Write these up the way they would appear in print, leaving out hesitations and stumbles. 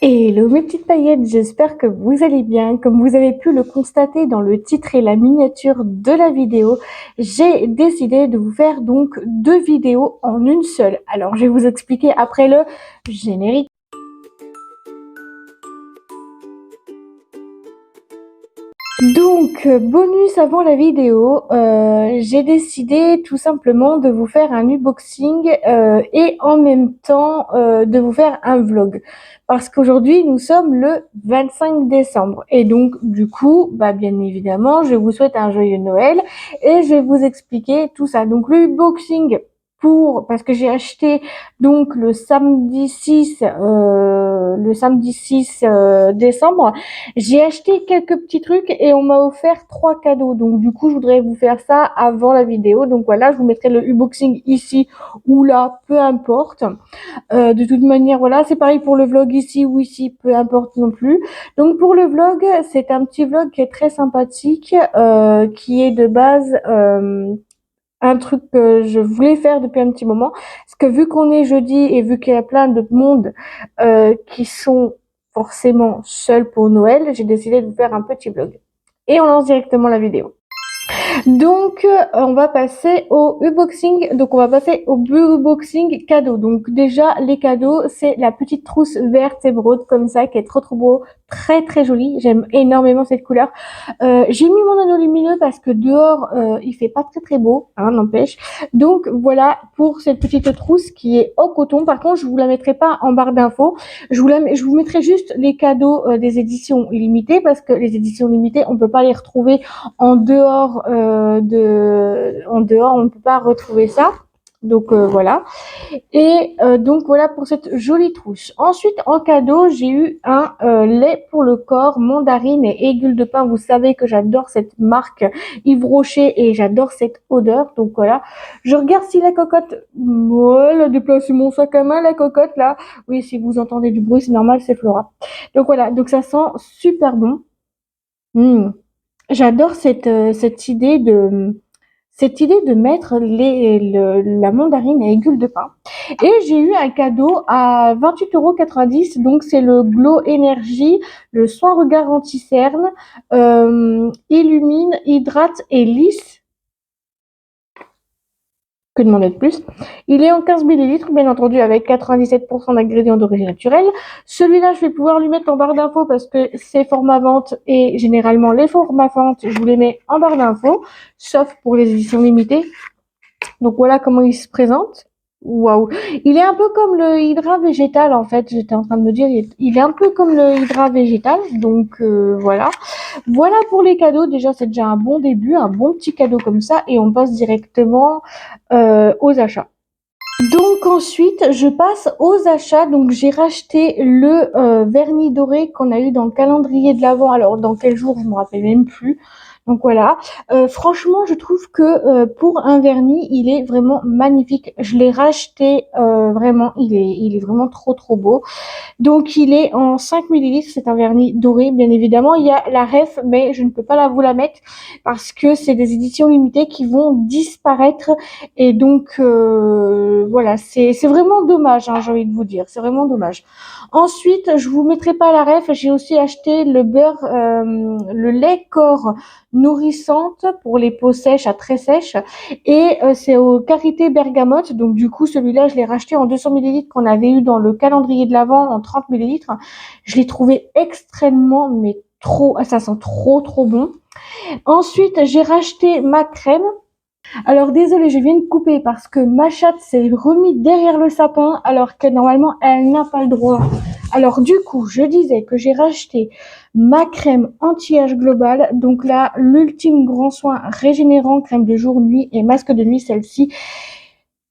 Hello mes petites paillettes, j'espère que vous allez bien. Comme vous avez pu le constater dans le titre et la miniature de la vidéo, j'ai décidé de vous faire donc 2 vidéos en une seule. Alors je vais vous expliquer après le générique. Donc, bonus avant la vidéo, j'ai décidé tout simplement de vous faire un unboxing et en même temps de vous faire un vlog. Parce qu'aujourd'hui, nous sommes le 25 décembre. Et donc, du coup, bien évidemment, je vous souhaite un joyeux Noël et je vais vous expliquer tout ça. Donc, le unboxing parce que j'ai acheté donc le samedi 6 décembre. J'ai acheté quelques petits trucs et on m'a offert 3 cadeaux. Donc du coup, je voudrais vous faire ça avant la vidéo. Donc voilà, je vous mettrai le unboxing ici ou là, peu importe. De toute manière, voilà, c'est pareil pour le vlog ici ou ici, peu importe non plus. Donc pour le vlog, c'est un petit vlog qui est très sympathique, qui est de base un truc que je voulais faire depuis un petit moment. Parce que vu qu'on est jeudi et vu qu'il y a plein de monde qui sont forcément seuls pour Noël, j'ai décidé de vous faire un petit vlog. Et on lance directement la vidéo. Donc, on va passer au unboxing. Donc, on va passer au unboxing cadeau. Donc, déjà, les cadeaux, c'est la petite trousse verte émeraude comme ça, qui est trop trop beau, très très jolie. J'aime énormément cette couleur. J'ai mis mon anneau lumineux parce que dehors, il fait pas très très beau, hein, n'empêche. Donc, voilà pour cette petite trousse qui est en coton. Par contre, je vous la mettrai pas en barre d'infos. Je vous mettrai juste les cadeaux des éditions limitées parce que les éditions limitées, on peut pas les retrouver en dehors on ne peut pas retrouver ça. Donc voilà. Et donc voilà pour cette jolie trousse. Ensuite, en cadeau, j'ai eu un lait pour le corps, mandarine et aiguille de pin. Vous savez que j'adore cette marque Yves Rocher et j'adore cette odeur. Donc voilà. Je regarde si la cocotte... Oh, elle a déplacé mon sac à main, la cocotte là. Oui, si vous entendez du bruit, c'est normal, c'est Flora. Donc voilà. Donc ça sent super bon. Mmh. J'adore cette idée de mettre la mandarine à aiguille de pin. Et j'ai eu un cadeau à 28,90 €. Donc c'est le Glow Energy, le soin regard anti-cerne, illumine, hydrate et lisse. Que demander de plus? Il est en 15 millilitres, bien entendu, avec 97% d'ingrédients d'origine naturelle. Celui-là, je vais pouvoir lui mettre en barre d'infos parce que c'est format vente et généralement les formats vente, je vous les mets en barre d'infos, sauf pour les éditions limitées. Donc voilà comment il se présente. Waouh. Il est un peu comme le hydra végétal en fait, j'étais en train de me dire, il est un peu comme le hydra végétal, donc voilà. Voilà pour les cadeaux, déjà c'est déjà un bon début, un bon petit cadeau comme ça, et on passe directement aux achats. Donc ensuite, je passe aux achats. Donc j'ai racheté le vernis doré qu'on a eu dans le calendrier de l'Avent. Alors dans quel jour, je me rappelle même plus. Donc voilà. Franchement, je trouve que pour un vernis, il est vraiment magnifique. Je l'ai racheté vraiment. Il est vraiment trop trop beau. Donc il est en 5 millilitres, c'est un vernis doré, bien évidemment. Il y a la ref, mais je ne peux pas vous la mettre parce que c'est des éditions limitées qui vont disparaître. Et donc voilà, c'est vraiment dommage, hein, j'ai envie de vous dire, c'est vraiment dommage. Ensuite, je vous mettrai pas la ref, j'ai aussi acheté le beurre, le lait corps nourrissante pour les peaux sèches à très sèches. Et c'est au karité bergamote. Donc du coup, celui-là, je l'ai racheté en 200 millilitres qu'on avait eu dans le calendrier de l'Avent en 30 millilitres. Je l'ai trouvé extrêmement, mais trop, ça sent trop trop bon. Ensuite, j'ai racheté ma crème. Alors désolée, je viens de couper parce que ma chatte s'est remise derrière le sapin alors que normalement elle n'a pas le droit. Alors du coup, je disais que j'ai racheté ma crème anti-âge global. Donc là, l'ultime grand soin régénérant, crème de jour, nuit et masque de nuit, celle-ci,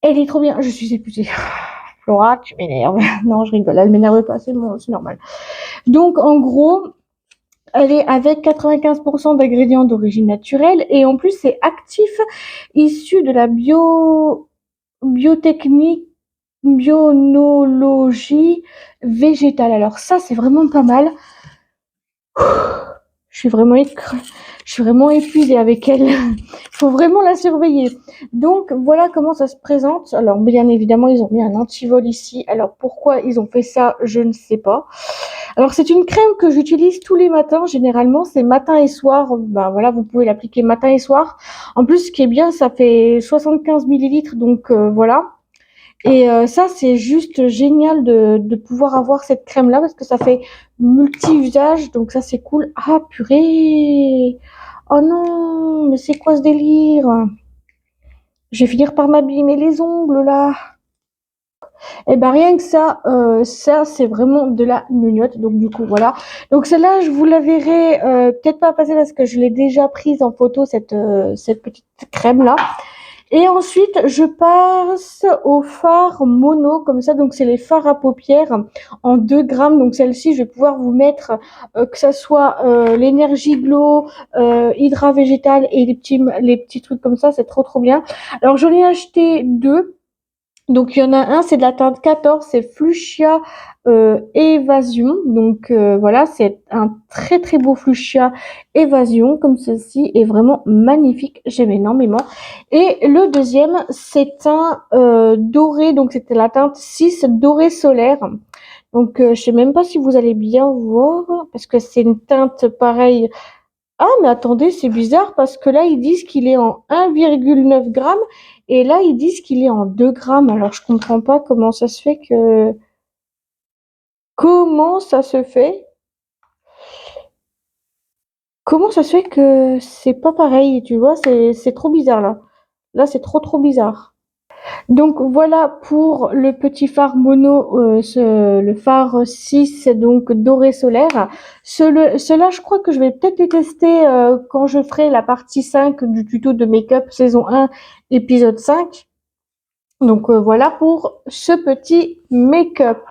elle est trop bien. Je suis épuisée. Flora, tu m'énerves. Non, je rigole, elle m'énerve pas, c'est normal. Donc en gros, elle est avec 95% d'ingrédients d'origine naturelle et en plus c'est actif, issu de la biotechnique, bionologie végétale. Alors ça c'est vraiment pas mal. Je suis vraiment, je suis vraiment épuisée avec elle. Faut vraiment la surveiller. Donc, voilà comment ça se présente. Alors, bien évidemment, ils ont mis un antivol ici. Alors, pourquoi ils ont fait ça, je ne sais pas. Alors, c'est une crème que j'utilise tous les matins. Généralement, c'est matin et soir. Ben, voilà, vous pouvez l'appliquer matin et soir. En plus, ce qui est bien, ça fait 75 millilitres. Donc, voilà. Et ça, c'est juste génial de pouvoir avoir cette crème-là parce que ça fait multi-usage. Donc ça, c'est cool. Ah, purée! Oh non, mais c'est quoi ce délire? Je vais finir par m'abîmer les ongles là. Et ben rien que ça c'est vraiment de la gnognotte. Donc du coup voilà. Donc celle-là, je vous la verrai peut-être pas passer parce que je l'ai déjà prise en photo cette petite crème là. Et ensuite, je passe au fard mono, comme ça. Donc, c'est les fards à paupières en 2 grammes. Donc, celle-ci, je vais pouvoir vous mettre que ça soit l'énergie glow, hydra végétal et les petits trucs comme ça. C'est trop, trop bien. Alors, j'en ai acheté 2. Donc il y en a un, c'est de la teinte 14, c'est Fuchsia Évasion. Donc voilà, c'est un très très beau Fuchsia Évasion comme ceci est vraiment magnifique, j'aime énormément. Et le deuxième, c'est un doré, donc c'était la teinte 6 doré solaire. Donc je sais même pas si vous allez bien voir parce que c'est une teinte pareille. Ah, mais attendez, c'est bizarre parce que là, ils disent qu'il est en 1,9 grammes et là, ils disent qu'il est en 2 grammes. Alors, je comprends pas comment ça se fait que... Comment ça se fait? Comment ça se fait que c'est pas pareil, tu vois? C'est trop bizarre, là. Là, c'est trop, trop bizarre. Donc voilà pour le petit phare mono, le phare 6 donc doré solaire. Cela, je crois que je vais peut-être les tester quand je ferai la partie 5 du tuto de make-up saison 1 épisode 5. Donc voilà pour ce petit make-up.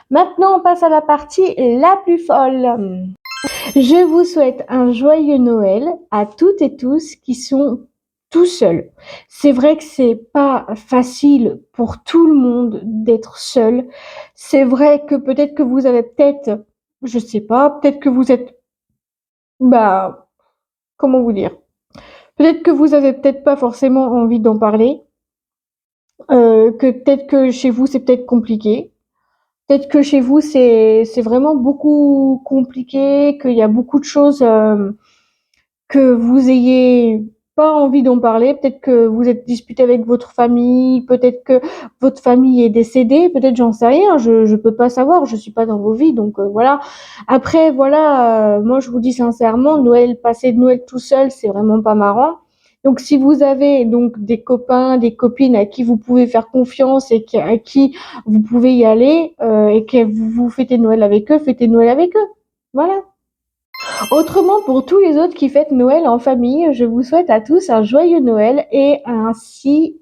Maintenant, on passe à la partie la plus folle. Je vous souhaite un joyeux Noël à toutes et tous qui sont tout seuls. C'est vrai que c'est pas facile pour tout le monde d'être seul. C'est vrai que peut-être que vous avez je sais pas, peut-être que vous êtes, bah, comment vous dire? Peut-être que vous avez peut-être pas forcément envie d'en parler. Que peut-être que chez vous c'est peut-être compliqué. Peut-être que chez vous c'est vraiment beaucoup compliqué, qu'il y a beaucoup de choses que vous ayez pas envie d'en parler. Peut-être que vous êtes disputé avec votre famille, peut-être que votre famille est décédée, peut-être j'en sais rien, je peux pas savoir, je suis pas dans vos vies, donc voilà. Après voilà, moi je vous dis sincèrement, passer de Noël tout seul, c'est vraiment pas marrant. Donc si vous avez donc des copains, des copines à qui vous pouvez faire confiance et à qui vous pouvez y aller et que vous fêtez Noël avec eux, fêtez Noël avec eux. Voilà. Autrement, pour tous les autres qui fêtent Noël en famille, je vous souhaite à tous un joyeux Noël et ainsi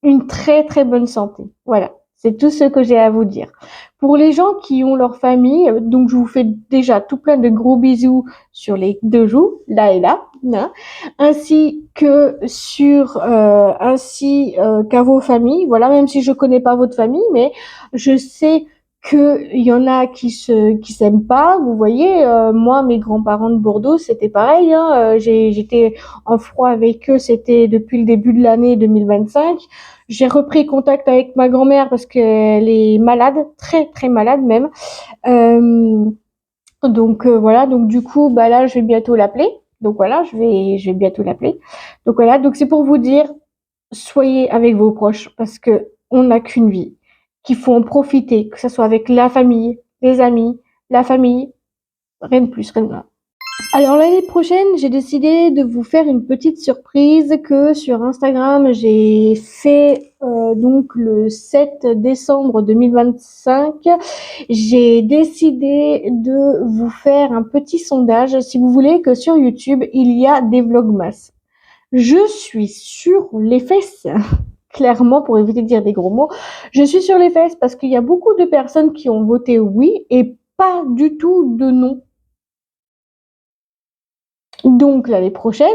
une très très bonne santé. Voilà, c'est tout ce que j'ai à vous dire. Pour les gens qui ont leur famille, donc je vous fais déjà tout plein de gros bisous sur les 2 joues, là et là, hein, ainsi qu'à vos familles. Voilà, même si je connais pas votre famille, mais je sais que il y en a qui s'aiment pas. Vous voyez, moi, mes grands-parents de Bordeaux, c'était pareil. Hein, j'étais en froid avec eux. C'était depuis le début de l'année 2025. J'ai repris contact avec ma grand-mère parce qu'elle est malade, très très malade même. Euh, donc voilà. Donc du coup, bah là, je vais bientôt l'appeler. Donc voilà, je vais bientôt l'appeler. Donc voilà. Donc c'est pour vous dire, soyez avec vos proches parce que on n'a qu'une vie, qu'il faut en profiter, que ce soit avec la famille, les amis, la famille, rien de plus, rien de moins. Alors l'année prochaine, j'ai décidé de vous faire une petite surprise que sur Instagram, j'ai fait donc le 7 décembre 2025. J'ai décidé de vous faire un petit sondage. Si vous voulez que sur YouTube, il y a des vlogmas. Je suis sur les fesses, clairement, pour éviter de dire des gros mots. Je suis sur les fesses parce qu'il y a beaucoup de personnes qui ont voté oui et pas du tout de non. Donc l'année prochaine,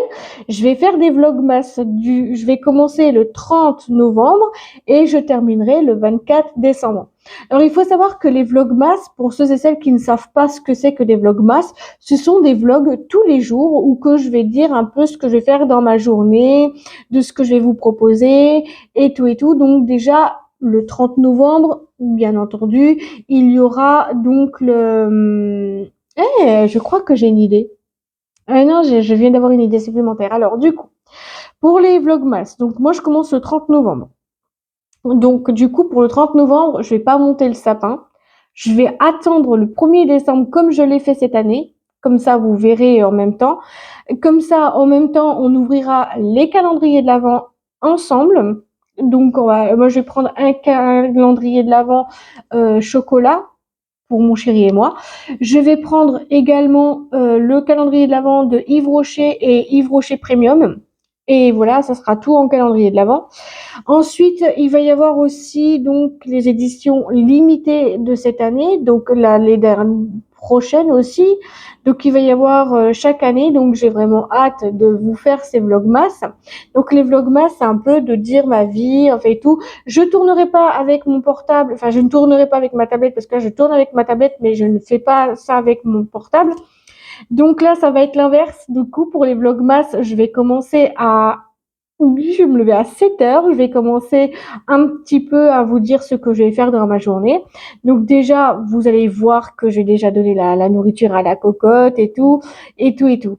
je vais faire des vlogmas je vais commencer le 30 novembre et je terminerai le 24 décembre. Alors il faut savoir que les vlogmas, pour ceux et celles qui ne savent pas ce que c'est que des vlogmas, ce sont des vlogs tous les jours où que je vais dire un peu ce que je vais faire dans ma journée, de ce que je vais vous proposer et tout et tout. Donc déjà le 30 novembre, bien entendu, il y aura donc je crois que j'ai une idée. Ah non, je viens d'avoir une idée supplémentaire. Alors, du coup, pour les vlogmas, donc moi, je commence le 30 novembre. Donc, du coup, pour le 30 novembre, je vais pas monter le sapin. Je vais attendre le 1er décembre comme je l'ai fait cette année. Comme ça, vous verrez en même temps. Comme ça, en même temps, on ouvrira les calendriers de l'Avent ensemble. Donc, moi, je vais prendre un calendrier de l'Avent chocolat pour mon chéri et moi. Je vais prendre également le calendrier de l'Avent de Yves Rocher et Yves Rocher Premium. Et voilà, ça sera tout en calendrier de l'Avent. Ensuite, il va y avoir aussi donc les éditions limitées de cette année, donc les dernières prochaines aussi. Donc il va y avoir chaque année, donc j'ai vraiment hâte de vous faire ces vlogmas. Donc les vlogmas, c'est un peu de dire ma vie, en fait tout. Je tournerai pas avec mon portable, enfin je ne tournerai pas avec ma tablette parce que là je tourne avec ma tablette, mais je ne fais pas ça avec mon portable. Donc là, ça va être l'inverse. Du coup, pour les vlogmas, je vais commencer à oui, je vais me lever à 7 heures. Je vais commencer un petit peu à vous dire ce que je vais faire dans ma journée. Donc déjà, vous allez voir que j'ai déjà donné la nourriture à la cocotte et tout, et tout, et tout.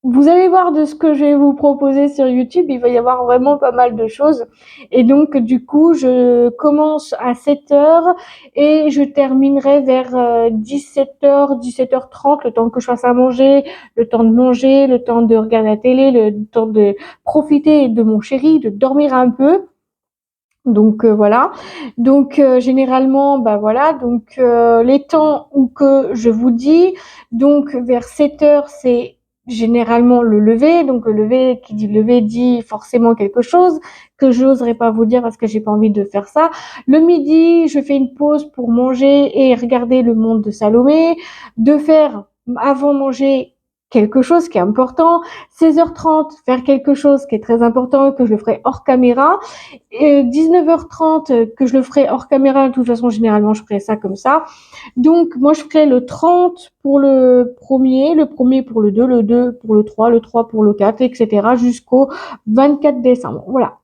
Vous allez voir de ce que je vais vous proposer sur YouTube, il va y avoir vraiment pas mal de choses. Et donc, du coup, je commence à 7 heures et je terminerai vers 17 heures, 17h30, le temps que je fasse à manger, le temps de manger, le temps de regarder la télé, le temps de profiter de mon chéri, de dormir un peu. Donc voilà. Donc généralement, bah voilà. Donc les temps où que je vous dis, donc vers 7 heures, c'est généralement le lever. Donc le lever, qui dit lever dit forcément quelque chose que je n'oserais pas vous dire parce que j'ai pas envie de faire ça. Le midi, je fais une pause pour manger et regarder Le Monde de Salomé, de faire avant manger quelque chose qui est important. 16h30, faire quelque chose qui est très important que je le ferai hors caméra. Et 19h30 que je le ferai hors caméra. De toute façon, généralement, je ferai ça comme ça. Donc, moi, je ferai le 30 pour le premier pour le 2 pour le 3 pour le 4, etc. jusqu'au 24 décembre. Voilà.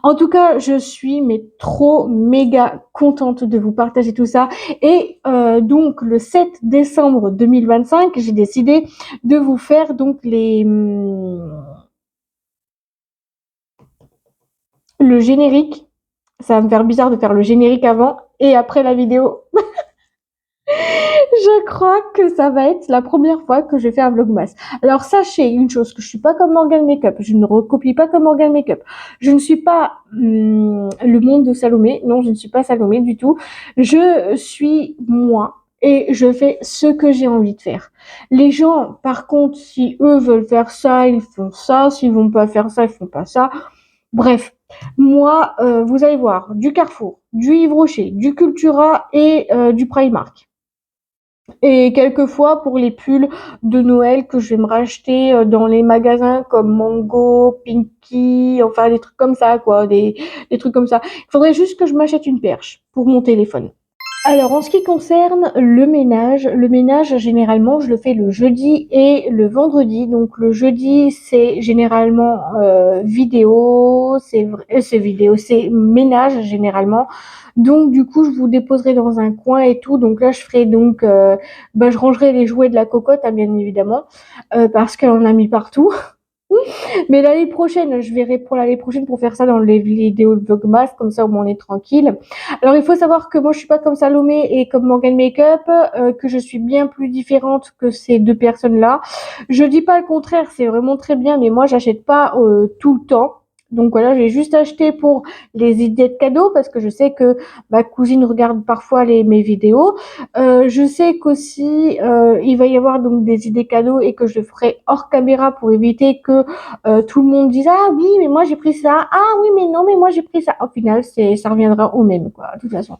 En tout cas, je suis mais trop méga contente de vous partager tout ça. Et donc, le 7 décembre 2025, j'ai décidé de vous faire donc le générique. Ça va me faire bizarre de faire le générique avant et après la vidéo. Je crois que ça va être la première fois que je fais un vlogmas. Alors sachez une chose, que je suis pas comme Morgan Makeup, je ne recopie pas comme Morgan Makeup. Je ne suis pas le monde de Salomé, non, je ne suis pas Salomé du tout. Je suis moi et je fais ce que j'ai envie de faire. Les gens, par contre, si eux veulent faire ça, ils font ça. S'ils vont pas faire ça, ils font pas ça. Bref, moi, vous allez voir, du Carrefour, du Yves Rocher, du Cultura et du Primark. Et quelquefois pour les pulls de Noël que je vais me racheter dans les magasins comme Mango, Pinky, enfin des trucs comme ça, quoi, des trucs comme ça. Il faudrait juste que je m'achète une perche pour mon téléphone. Alors, en ce qui concerne le ménage, généralement, je le fais le jeudi et le vendredi. Donc, le jeudi, c'est généralement vidéo, c'est ménage généralement. Donc, du coup, je vous déposerai dans un coin et tout. Donc là, je ferai donc, je rangerai les jouets de la cocotte, hein, bien évidemment, parce qu'elle en a mis partout. Mais l'année prochaine, je verrai pour l'année prochaine pour faire ça dans les vidéos de Vlogmas, comme ça au moins on est tranquille. Alors il faut savoir que moi je suis pas comme Salomé et comme Morgan Makeup, que je suis bien plus différente que ces deux personnes-là. Je dis pas le contraire, c'est vraiment très bien, mais moi j'achète pas tout le temps. Donc voilà, j'ai juste acheté pour les idées de cadeaux parce que je sais que ma cousine regarde parfois mes vidéos. Je sais qu'aussi il va y avoir donc des idées cadeaux et que je ferai hors caméra pour éviter que tout le monde dise ah oui mais moi j'ai pris ça, ah oui mais non mais moi j'ai pris ça. Au final ça reviendra au même quoi de toute façon.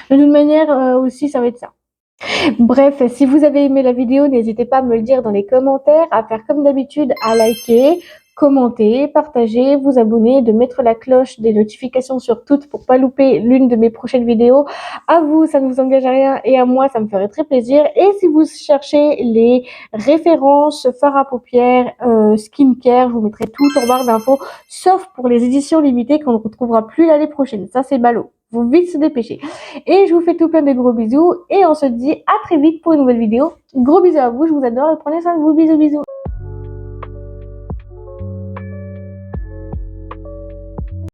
De toute manière aussi ça va être ça. Bref, si vous avez aimé la vidéo, n'hésitez pas à me le dire dans les commentaires, à faire comme d'habitude, à liker, commenter, partager, vous abonner, de mettre la cloche des notifications sur toutes pour pas louper l'une de mes prochaines vidéos. À vous, ça ne vous engage à rien et à moi, ça me ferait très plaisir. Et si vous cherchez les références fard à paupières, skincare, je vous mettrai tout en barre d'infos, sauf pour les éditions limitées qu'on ne retrouvera plus l'année prochaine. Ça, c'est ballot. Faut vite se dépêcher. Et je vous fais tout plein de gros bisous et on se dit à très vite pour une nouvelle vidéo. Gros bisous à vous, je vous adore et prenez soin de vous. Bisous bisous.